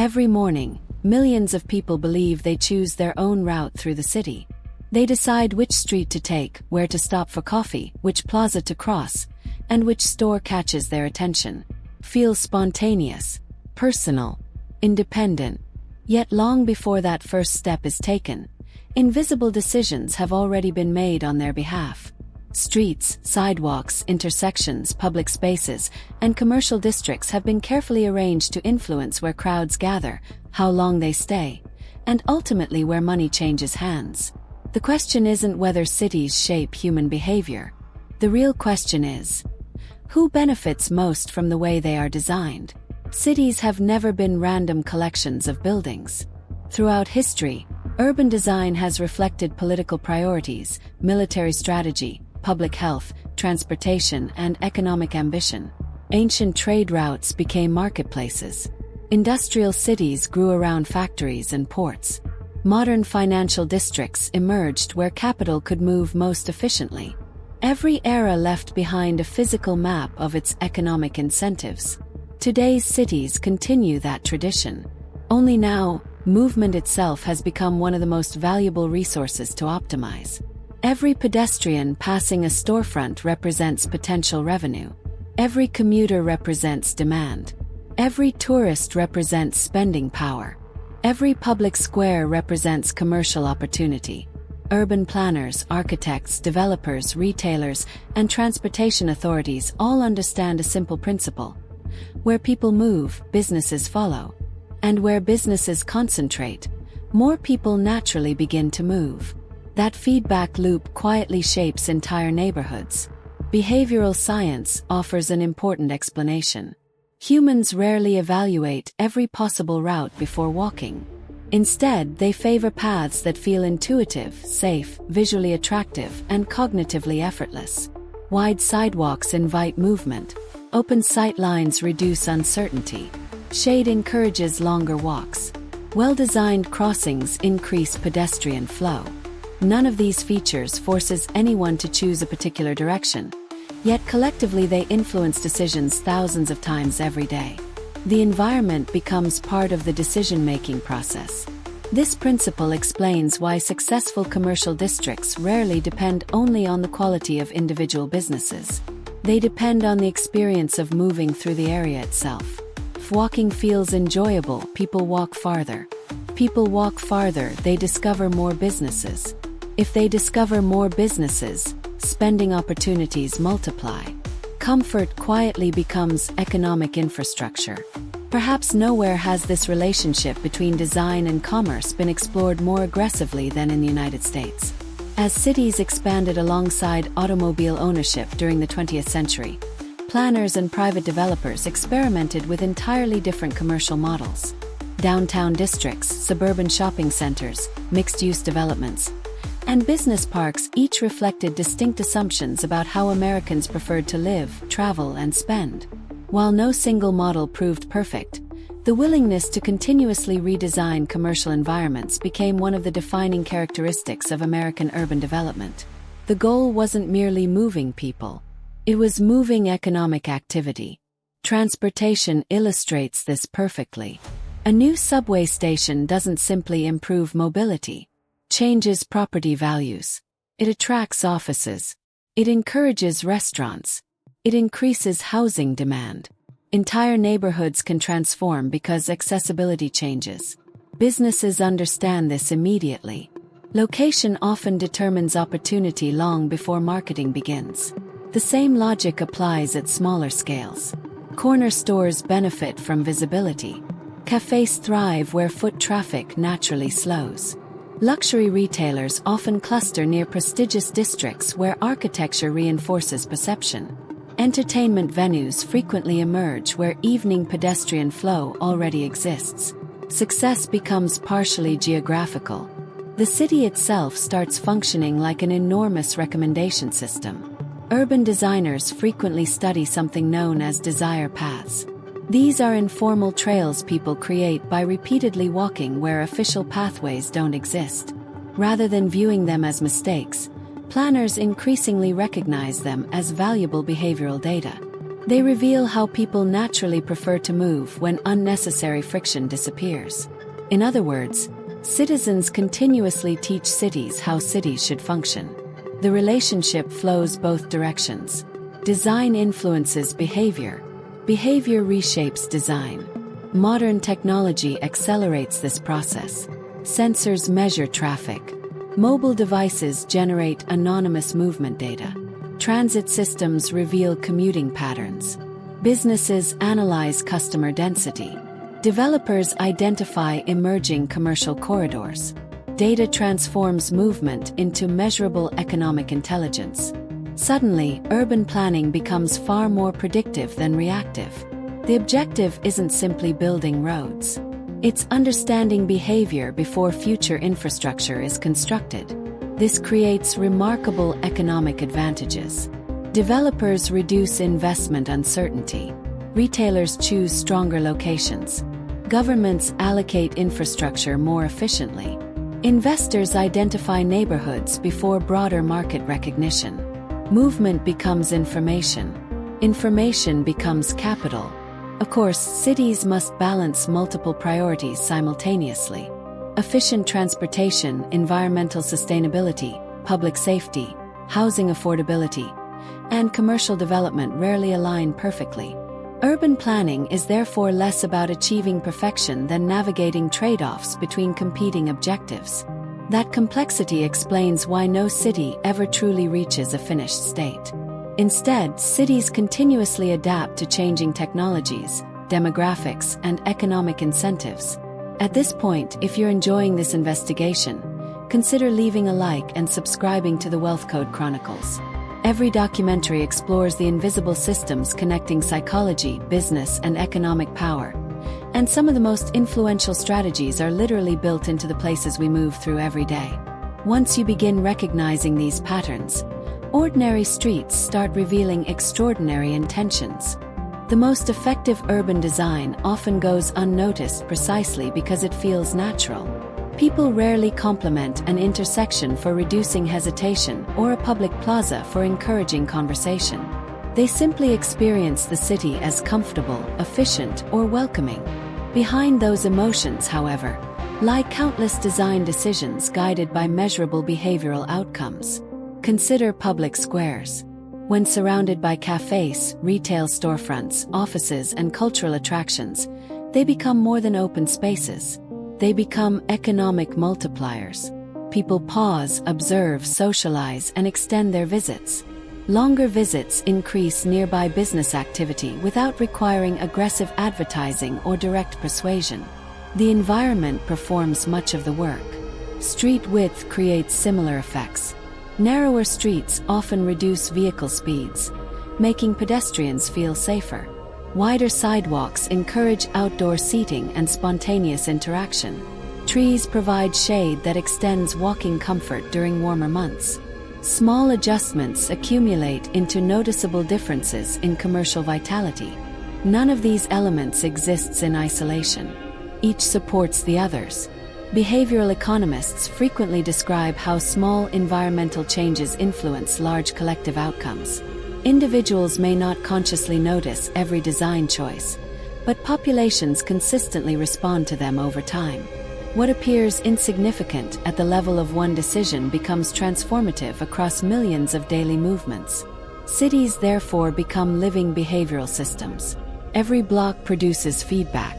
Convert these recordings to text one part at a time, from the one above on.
Every morning, millions of people believe they choose their own route through the city. They decide which street to take, where to stop for coffee, which plaza to cross, and which store catches their attention. Feels spontaneous, personal, independent. Yet long before that first step is taken, invisible decisions have already been made on their behalf. Streets, sidewalks, intersections, public spaces, and commercial districts have been carefully arranged to influence where crowds gather, how long they stay, and ultimately where money changes hands. The question isn't whether cities shape human behavior. The real question is, who benefits most from the way they are designed? Cities have never been random collections of buildings. Throughout history, urban design has reflected political priorities, military strategy, public health, transportation, and economic ambition. Ancient trade routes became marketplaces. Industrial cities grew around factories and ports. Modern financial districts emerged where capital could move most efficiently. Every era left behind a physical map of its economic incentives. Today's cities continue that tradition. Only now, movement itself has become one of the most valuable resources to optimize. Every pedestrian passing a storefront represents potential revenue. Every commuter represents demand. Every tourist represents spending power. Every public square represents commercial opportunity. Urban planners, architects, developers, retailers, and transportation authorities all understand a simple principle. Where people move, businesses follow. And where businesses concentrate, more people naturally begin to move. That feedback loop quietly shapes entire neighborhoods. Behavioral science offers an important explanation. Humans rarely evaluate every possible route before walking. Instead, they favor paths that feel intuitive, safe, visually attractive, and cognitively effortless. Wide sidewalks invite movement. Open sight lines reduce uncertainty. Shade encourages longer walks. Well-designed crossings increase pedestrian flow. None of these features forces anyone to choose a particular direction, yet collectively they influence decisions thousands of times every day. The environment becomes part of the decision-making process. This principle explains why successful commercial districts rarely depend only on the quality of individual businesses. They depend on the experience of moving through the area itself. If walking feels enjoyable, people walk farther. People walk farther, they discover more businesses. If they discover more businesses, spending opportunities multiply. Comfort quietly becomes economic infrastructure. Perhaps nowhere has this relationship between design and commerce been explored more aggressively than in the United States. As cities expanded alongside automobile ownership during the 20th century, planners and private developers experimented with entirely different commercial models. Downtown districts, suburban shopping centers, mixed-use developments, and business parks each reflected distinct assumptions about how Americans preferred to live, travel, and spend. While no single model proved perfect, the willingness to continuously redesign commercial environments became one of the defining characteristics of American urban development. The goal wasn't merely moving people. It was moving economic activity. Transportation illustrates this perfectly. A new subway station doesn't simply improve mobility. Changes property values. It attracts offices. It encourages restaurants. It increases housing demand. Entire neighborhoods can transform because accessibility changes. Businesses understand this immediately. Location often determines opportunity long before marketing begins. The same logic applies at smaller scales. Corner stores benefit from visibility. Cafes thrive where foot traffic naturally slows. Luxury retailers often cluster near prestigious districts where architecture reinforces perception. Entertainment venues frequently emerge where evening pedestrian flow already exists. Success becomes partially geographical. The city itself starts functioning like an enormous recommendation system. Urban designers frequently study something known as desire paths. These are informal trails people create by repeatedly walking where official pathways don't exist. Rather than viewing them as mistakes, planners increasingly recognize them as valuable behavioral data. They reveal how people naturally prefer to move when unnecessary friction disappears. In other words, citizens continuously teach cities how cities should function. The relationship flows both directions. Design influences behavior. Behavior reshapes design. Modern technology accelerates this process. Sensors measure traffic. Mobile devices generate anonymous movement data. Transit systems reveal commuting patterns. Businesses analyze customer density. Developers identify emerging commercial corridors. Data transforms movement into measurable economic intelligence. Suddenly, urban planning becomes far more predictive than reactive. The objective isn't simply building roads. It's understanding behavior before future infrastructure is constructed. This creates remarkable economic advantages. Developers reduce investment uncertainty. Retailers choose stronger locations. Governments allocate infrastructure more efficiently. Investors identify neighborhoods before broader market recognition. Movement becomes information. Information becomes capital. Of course, cities must balance multiple priorities simultaneously. Efficient transportation, environmental sustainability, public safety, housing affordability, and commercial development rarely align perfectly. Urban planning is therefore less about achieving perfection than navigating trade-offs between competing objectives. That complexity explains why no city ever truly reaches a finished state. Instead, cities continuously adapt to changing technologies, demographics, and economic incentives. At this point, if you're enjoying this investigation, consider leaving a like and subscribing to the Wealth Code Chronicles. Every documentary explores the invisible systems connecting psychology, business, and economic power. And some of the most influential strategies are literally built into the places we move through every day. Once you begin recognizing these patterns, ordinary streets start revealing extraordinary intentions. The most effective urban design often goes unnoticed precisely because it feels natural. People rarely compliment an intersection for reducing hesitation or a public plaza for encouraging conversation. They simply experience the city as comfortable, efficient, or welcoming. Behind those emotions, however, lie countless design decisions guided by measurable behavioral outcomes. Consider public squares. When surrounded by cafes, retail storefronts, offices, and cultural attractions, they become more than open spaces. They become economic multipliers. People pause, observe, socialize, and extend their visits. Longer visits increase nearby business activity without requiring aggressive advertising or direct persuasion. The environment performs much of the work. Street width creates similar effects. Narrower streets often reduce vehicle speeds, making pedestrians feel safer. Wider sidewalks encourage outdoor seating and spontaneous interaction. Trees provide shade that extends walking comfort during warmer months. Small adjustments accumulate into noticeable differences in commercial vitality. None of these elements exists in isolation. Each supports the others. Behavioral economists frequently describe how small environmental changes influence large collective outcomes. Individuals may not consciously notice every design choice, but populations consistently respond to them over time. What appears insignificant at the level of one decision becomes transformative across millions of daily movements. Cities therefore become living behavioral systems. Every block produces feedback.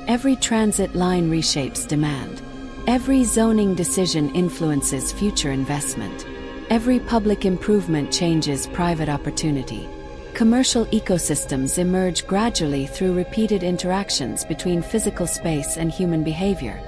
Every transit line reshapes demand. Every zoning decision influences future investment. Every public improvement changes private opportunity. Commercial ecosystems emerge gradually through repeated interactions between physical space and human behavior.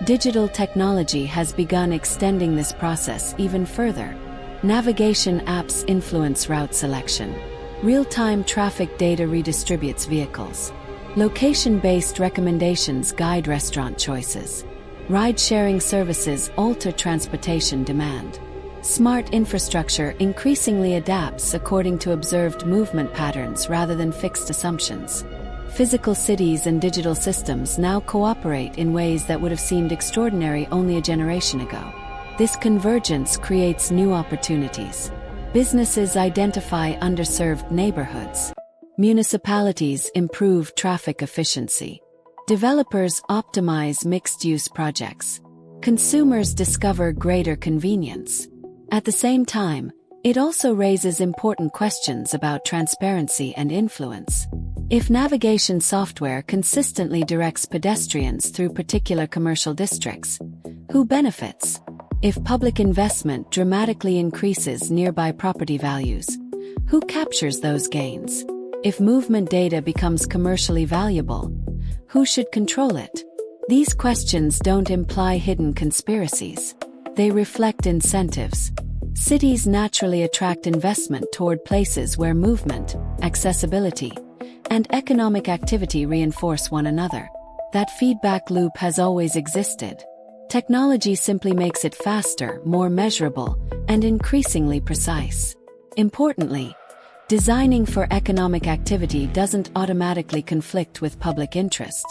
Digital technology has begun extending this process even further. Navigation apps influence route selection. Real-time traffic data redistributes vehicles. Location-based recommendations guide restaurant choices. Ride-sharing services alter transportation demand. Smart infrastructure increasingly adapts according to observed movement patterns rather than fixed assumptions. Physical cities and digital systems now cooperate in ways that would have seemed extraordinary only a generation ago. This convergence creates new opportunities. Businesses identify underserved neighborhoods. Municipalities improve traffic efficiency. Developers optimize mixed-use projects. Consumers discover greater convenience. At the same time, it also raises important questions about transparency and influence. If navigation software consistently directs pedestrians through particular commercial districts, who benefits? If public investment dramatically increases nearby property values, who captures those gains? If movement data becomes commercially valuable, who should control it? These questions don't imply hidden conspiracies. They reflect incentives. Cities naturally attract investment toward places where movement, accessibility, and economic activity reinforce one another. That feedback loop has always existed. Technology simply makes it faster, more measurable, and increasingly precise. Importantly, designing for economic activity doesn't automatically conflict with public interest.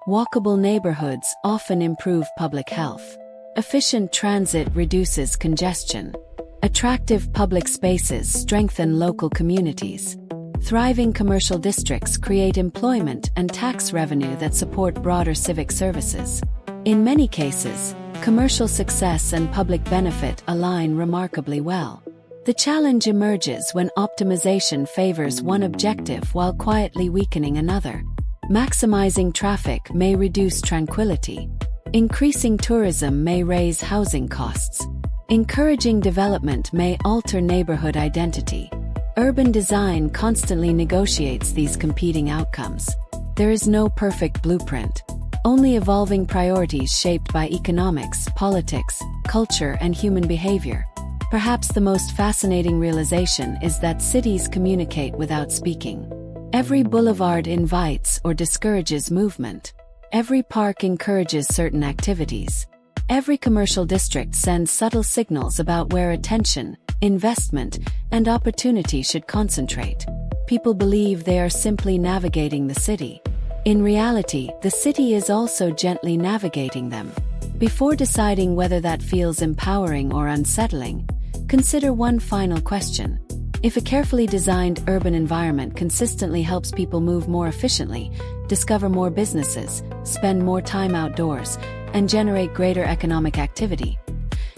Walkable neighborhoods often improve public health. Efficient transit reduces congestion. Attractive public spaces strengthen local communities. Thriving commercial districts create employment and tax revenue that support broader civic services. In many cases, commercial success and public benefit align remarkably well. The challenge emerges when optimization favors one objective while quietly weakening another. Maximizing traffic may reduce tranquility. Increasing tourism may raise housing costs. Encouraging development may alter neighborhood identity. Urban design constantly negotiates these competing outcomes. There is no perfect blueprint, only evolving priorities shaped by economics, politics, culture, and human behavior. Perhaps the most fascinating realization is that cities communicate without speaking. Every boulevard invites or discourages movement. Every park encourages certain activities. Every commercial district sends subtle signals about where attention, investment, and opportunity should concentrate. People believe they are simply navigating the city. In reality, the city is also gently navigating them. Before deciding whether that feels empowering or unsettling, consider one final question. If a carefully designed urban environment consistently helps people move more efficiently, discover more businesses, spend more time outdoors, and generate greater economic activity,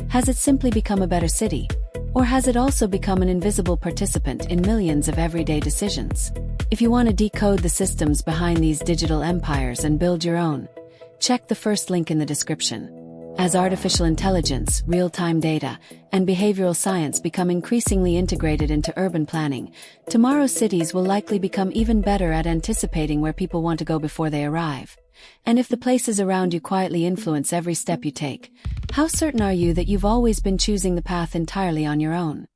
has it simply become a better city? Or has it also become an invisible participant in millions of everyday decisions? If you want to decode the systems behind these digital empires and build your own, check the first link in the description. As artificial intelligence, real-time data, and behavioral science become increasingly integrated into urban planning, tomorrow's cities will likely become even better at anticipating where people want to go before they arrive. And if the places around you quietly influence every step you take, how certain are you that you've always been choosing the path entirely on your own?